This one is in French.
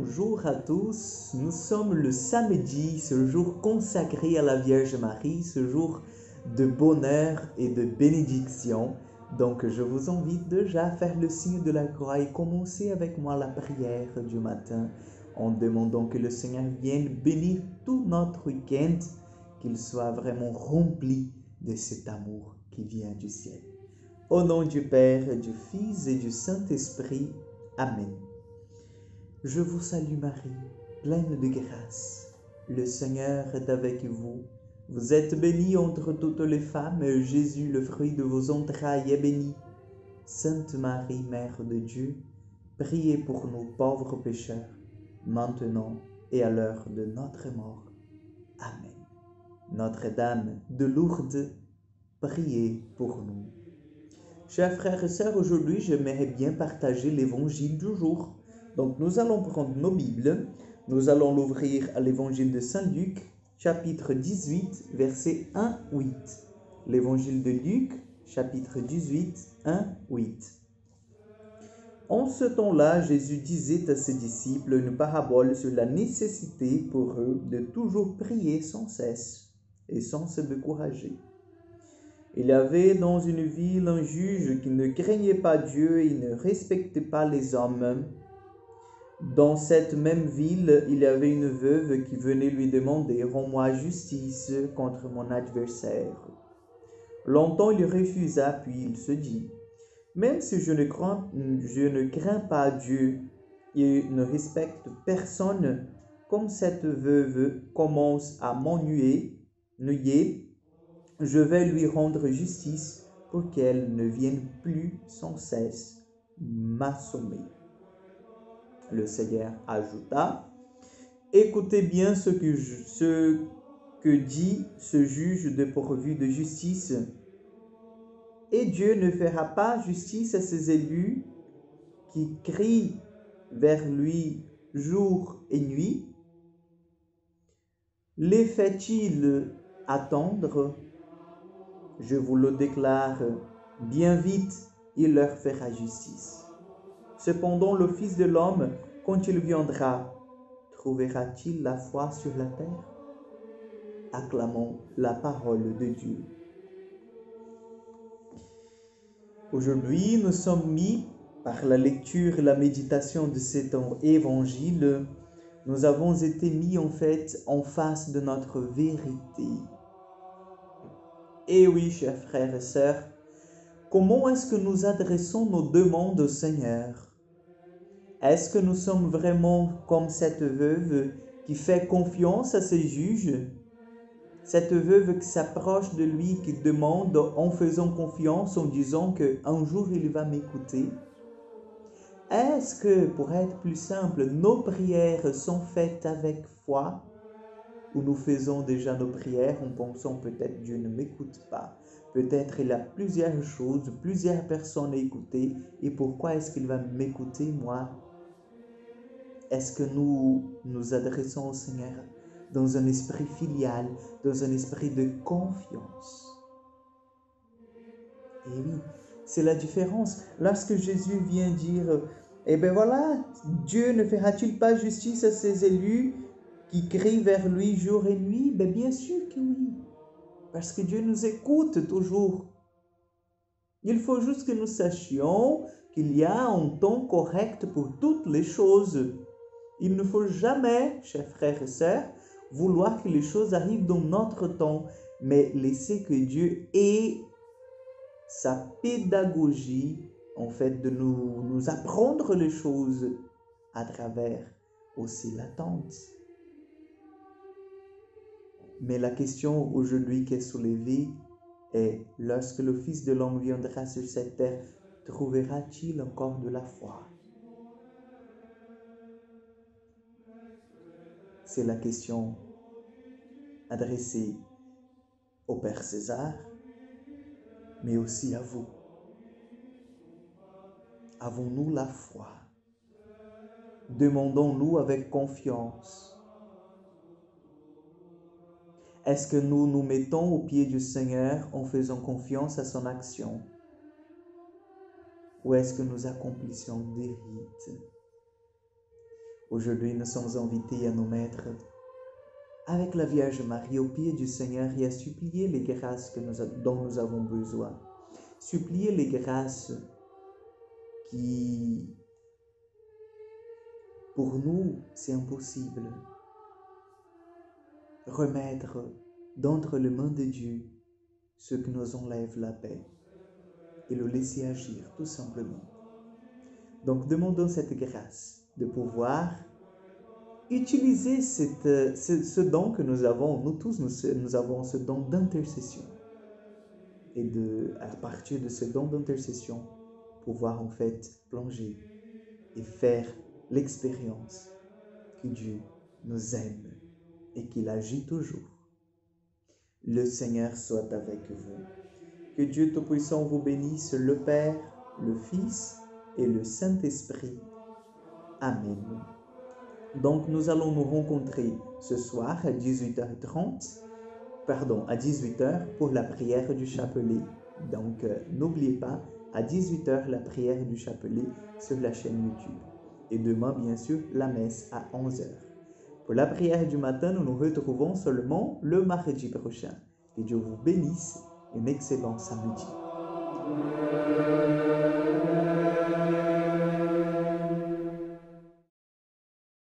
Bonjour à tous, nous sommes le samedi, ce jour consacré à la Vierge Marie, ce jour de bonheur et de bénédiction. Donc je vous invite déjà à faire le signe de la croix et commencer avec moi la prière du matin en demandant que le Seigneur vienne bénir tout notre week-end, qu'il soit vraiment rempli de cet amour qui vient du ciel. Au nom du Père, du Fils et du Saint-Esprit. Amen. Je vous salue Marie, pleine de grâce. Le Seigneur est avec vous. Vous êtes bénie entre toutes les femmes, et Jésus, le fruit de vos entrailles, est béni. Sainte Marie, Mère de Dieu, priez pour nous pauvres pécheurs, maintenant et à l'heure de notre mort. Amen. Notre-Dame de Lourdes, priez pour nous. Chers frères et sœurs, aujourd'hui, j'aimerais bien partager l'évangile du jour. Donc, nous allons prendre nos Bibles, nous allons l'ouvrir à l'évangile de Saint Luc, chapitre 18, versets 1-8. L'évangile de Luc, chapitre 18, 1-8. En ce temps-là, Jésus disait à ses disciples une parabole sur la nécessité pour eux de toujours prier sans cesse et sans se décourager. Il y avait dans une ville un juge qui ne craignait pas Dieu et ne respectait pas les hommes. Dans cette même ville, il y avait une veuve qui venait lui demander « Rends-moi justice contre mon adversaire ». Longtemps il refusa, puis il se dit « Même si je ne crains pas Dieu et ne respecte personne, comme cette veuve commence à m'ennuyer, je vais lui rendre justice pour qu'elle ne vienne plus sans cesse m'assommer. » Le Seigneur ajouta, « Écoutez bien ce que dit ce juge dépourvu de justice. Et Dieu ne fera pas justice à ses élus qui crient vers lui jour et nuit? Les fait-il attendre? Je vous le déclare, bien vite, il leur fera justice. Cependant, le Fils de l'homme, quand il viendra, trouvera-t-il la foi sur la terre? Acclamons la parole de Dieu. Aujourd'hui, nous sommes mis, par la lecture et la méditation de cet évangile, nous avons été mis en fait en face de notre vérité. Et oui, chers frères et sœurs, comment est-ce que nous adressons nos demandes au Seigneur? Est-ce que nous sommes vraiment comme cette veuve qui fait confiance à ses juges? Cette veuve qui s'approche de lui, qui demande en faisant confiance, en disant qu'un jour il va m'écouter? Est-ce que, pour être plus simple, nos prières sont faites avec foi? Ou nous faisons déjà nos prières en pensant peut-être Dieu ne m'écoute pas? Peut-être il a plusieurs choses, plusieurs personnes à écouter, et pourquoi est-ce qu'il va m'écouter moi? Est-ce que nous nous adressons au Seigneur dans un esprit filial, dans un esprit de confiance? Et oui, c'est la différence. Lorsque Jésus vient dire, eh bien voilà, Dieu ne fera-t-il pas justice à ses élus qui crient vers lui jour et nuit? Ben bien sûr que oui, parce que Dieu nous écoute toujours. Il faut juste que nous sachions qu'il y a un temps correct pour toutes les choses. Il ne faut jamais, chers frères et sœurs, vouloir que les choses arrivent dans notre temps, mais laisser que Dieu ait sa pédagogie, en fait, de nous apprendre les choses à travers aussi l'attente. Mais la question aujourd'hui qui est soulevée est, lorsque le Fils de l'homme viendra sur cette terre, trouvera-t-il encore de la foi? C'est la question adressée au Père César, mais aussi à vous. Avons-nous la foi? Demandons-nous avec confiance. Est-ce que nous nous mettons au pied du Seigneur en faisant confiance à son action? Ou est-ce que nous accomplissons des rites? Aujourd'hui, nous sommes invités à nous mettre avec la Vierge Marie au pied du Seigneur et à supplier les grâces dont nous avons besoin. Supplier les grâces qui, pour nous, c'est impossible. Remettre d'entre les mains de Dieu ce qui nous enlève la paix et le laisser agir tout simplement. Donc demandons cette grâce de pouvoir utiliser ce don que nous avons. Nous tous, nous avons ce don d'intercession. Et à partir de ce don d'intercession, pouvoir en fait plonger et faire l'expérience que Dieu nous aime et qu'il agit toujours. Le Seigneur soit avec vous. Que Dieu Tout-Puissant vous bénisse, le Père, le Fils et le Saint-Esprit. Amen. Donc nous allons nous rencontrer ce soir à 18h30, à 18h pour la prière du chapelet. Donc n'oubliez pas, à 18h la prière du chapelet sur la chaîne YouTube. Et demain, bien sûr, la messe à 11h. Pour la prière du matin, nous nous retrouvons seulement le mardi prochain. Que Dieu vous bénisse. Un excellent samedi.